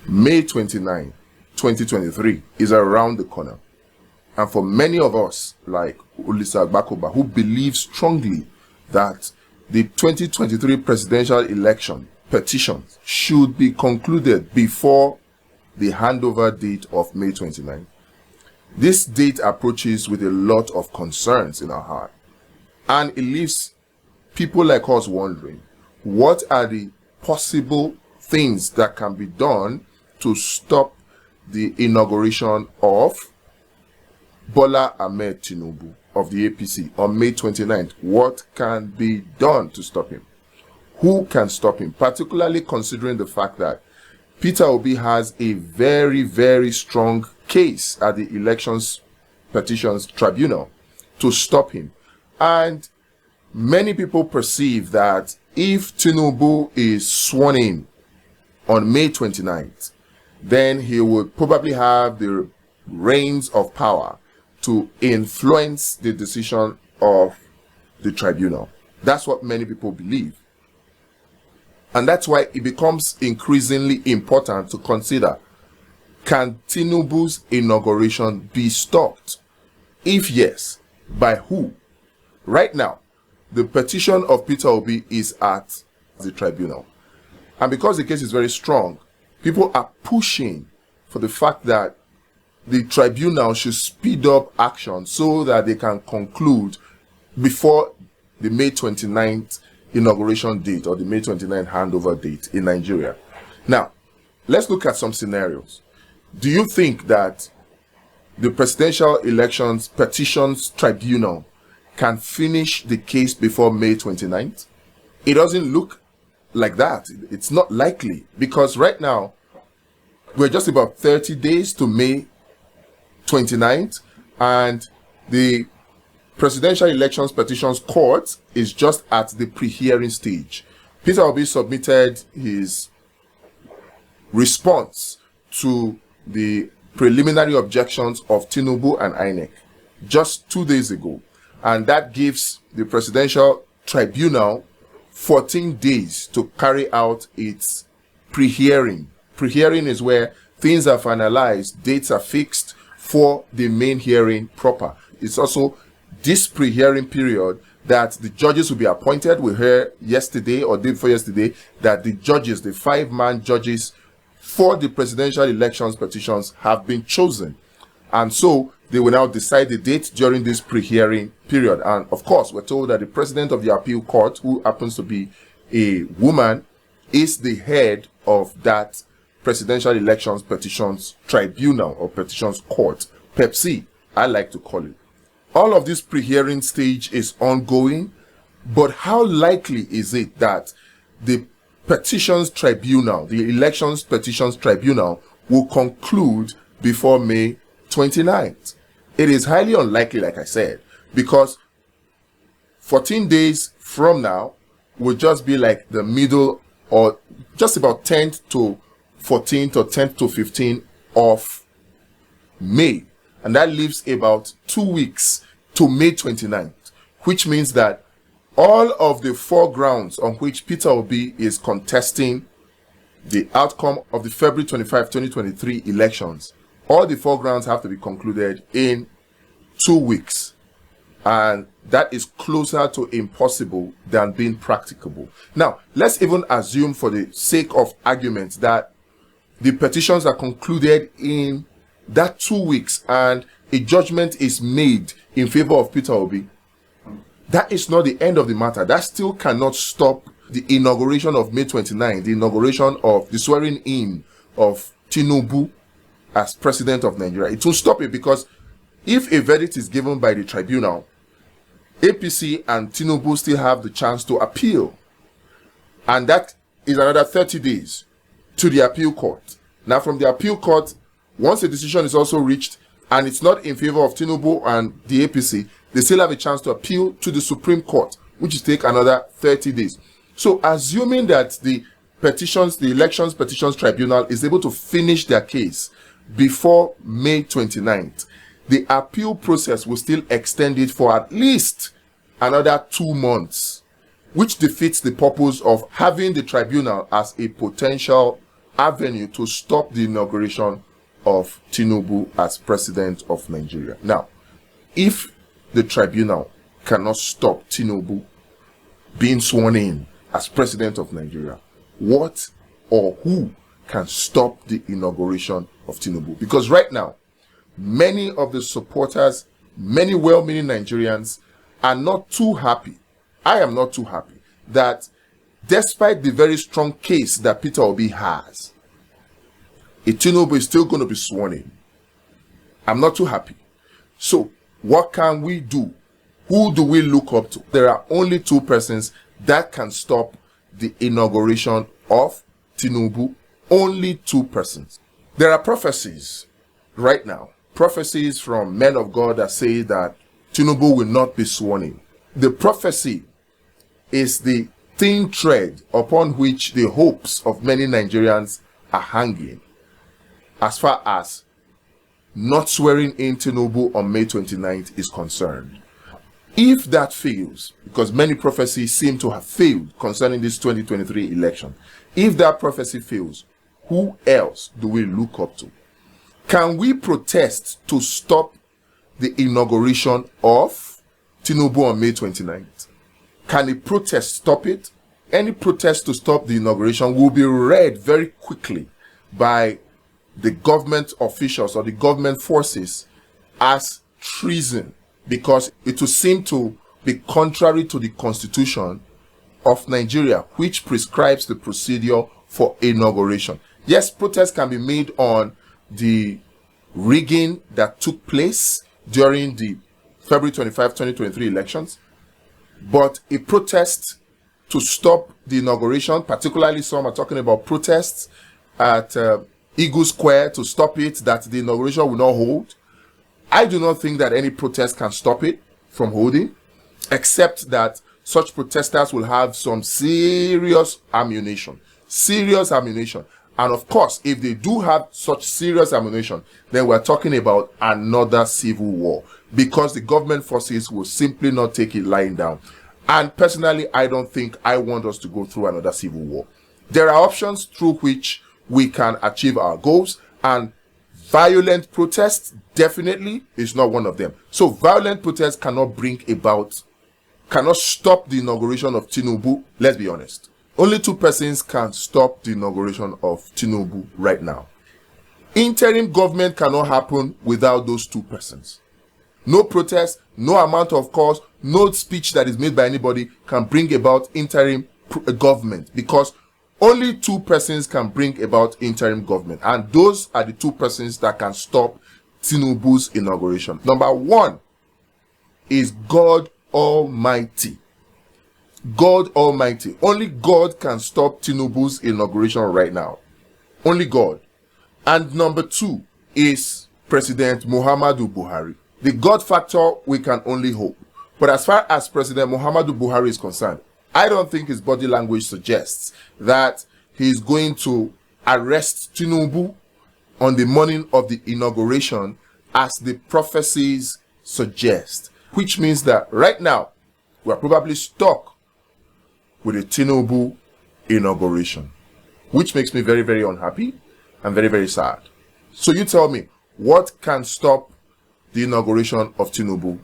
May 29, 2023 is around the corner. And for many of us, like Ulisa Agbakoba, who believe strongly that the 2023 presidential election petitions should be concluded before the handover date of May 29, this date approaches with a lot of concerns in our heart. And it leaves people like us wondering, what are the possible things that can be done to stop the inauguration of Bola Ahmed Tinubu of the APC on May 29th? What can be done to stop him? Who can stop him? Particularly considering the fact that Peter Obi has a very, very strong case at the Elections Petitions Tribunal to stop him. And many people perceive that if Tinubu is sworn in on May 29th, then he would probably have the reins of power to influence the decision of the tribunal. That's what many people believe. And that's why it becomes increasingly important to consider, can Tinubu's inauguration be stopped? If yes, by who? Right now, the petition of Peter Obi is at the tribunal. And because the case is very strong, people are pushing for the fact that the tribunal should speed up action so that they can conclude before the May 29th inauguration date or the May 29th handover date in Nigeria. Now, let's look at some scenarios. Do you think that the Presidential Elections Petitions Tribunal can finish the case before May 29th? It doesn't look like that. It's not likely, because right now we're just about 30 days to May 29th, and the Presidential Elections Petitions Court is just at the pre-hearing stage. Peter Obi submitted his response to the preliminary objections of Tinubu and INEC just 2 days ago, and that gives the Presidential Tribunal 14 days to carry out its pre-hearing. Pre-hearing is where things are finalized, dates are fixed for the main hearing proper. It's also this pre-hearing period that the judges will be appointed. We heard yesterday or day before yesterday that the judges, the 5-man judges for the presidential elections petitions, have been chosen. And so they will now decide the date during this pre-hearing period. And of course, we're told that the president of the appeal court, who happens to be a woman, is the head of that Presidential Elections Petitions Tribunal or Petitions Court, PEPC, I like to call it. All of this pre-hearing stage is ongoing, but how likely is it that the Petitions Tribunal, the Elections Petitions Tribunal, will conclude before May 29th? It is highly unlikely, like I said, because 14 days from now will just be like the middle, or just about 10th to 14th or 10th to 15th of May. And that leaves about 2 weeks to May 29th, which means that all of the 4 grounds on which Peter Obi is contesting the outcome of the February 25, 2023 elections, all the 4 grounds have to be concluded in 2 weeks. And that is closer to impossible than being practicable. Now, let's even assume, for the sake of argument, that the petitions are concluded in that 2 weeks and a judgment is made in favor of Peter Obi. That is not the end of the matter. That still cannot stop the inauguration of May 29, the inauguration of the swearing in of Tinubu as president of Nigeria. It will stop it, because if a verdict is given by the tribunal, APC and Tinubu still have the chance to appeal. And that is another 30 days to the appeal court. Now, from the appeal court, once a decision is also reached and it's not in favor of Tinubu and the APC, they still have a chance to appeal to the Supreme Court, which will take another 30 days. So, assuming that the Elections Petitions Tribunal is able to finish their case before May 29th, the appeal process will still extend it for at least another 2 months, which defeats the purpose of having the tribunal as a potential avenue to stop the inauguration of Tinubu as president of Nigeria. Now, if the tribunal cannot stop Tinubu being sworn in as president of Nigeria, what or who can stop the inauguration of Tinubu? Because right now, many of the supporters, many well-meaning Nigerians are not too happy. I am not too happy that despite the very strong case that Peter Obi has, Tinubu is still going to be sworn in. I'm not too happy. So what can we do? Who do we look up to? There are only two persons that can stop the inauguration of Tinubu. Only two persons. There are prophecies right now. Prophecies from men of God that say that Tinubu will not be sworn in. The prophecy is the thin thread upon which the hopes of many Nigerians are hanging as far as not swearing in Tinubu on May 29th is concerned. If that fails, because many prophecies seem to have failed concerning this 2023 election, if that prophecy fails, who else do we look up to? Can we protest to stop the inauguration of Tinubu on May 29th? Can a protest stop it? Any protest to stop the inauguration will be read very quickly by the government officials or the government forces as treason, because it will seem to be contrary to the Constitution of Nigeria, which prescribes the procedure for inauguration. Yes, protests can be made on the rigging that took place during the February 25, 2023 elections, but a protest to stop the inauguration, particularly some are talking about protests at Eagle Square to stop it, that the inauguration will not hold. I do not think that any protest can stop it from holding, except that such protesters will have some serious ammunition. And of course, if they do have such serious ammunition, then we're talking about another civil war, because the government forces will simply not take it lying down. And personally, I don't think I want us to go through another civil war. There are options through which we can achieve our goals, and violent protests definitely is not one of them. So violent protests cannot stop the inauguration of Tinubu. Let's be honest. Only two persons can stop the inauguration of Tinubu right now. Interim government cannot happen without those two persons. No protest, no amount of calls, no speech that is made by anybody can bring about interim government, because only two persons can bring about interim government, and those are the two persons that can stop Tinubu's inauguration. Number one is God Almighty. God Almighty. Only God can stop Tinubu's inauguration right now. Only God. And number two is President Muhammadu Buhari. The God factor, we can only hope. But as far as President Muhammadu Buhari is concerned, I don't think his body language suggests that he's going to arrest Tinubu on the morning of the inauguration, as the prophecies suggest. Which means that right now, we're probably stuck with a Tinubu inauguration, which makes me very, very unhappy and very, very sad. So you tell me, what can stop the inauguration of Tinubu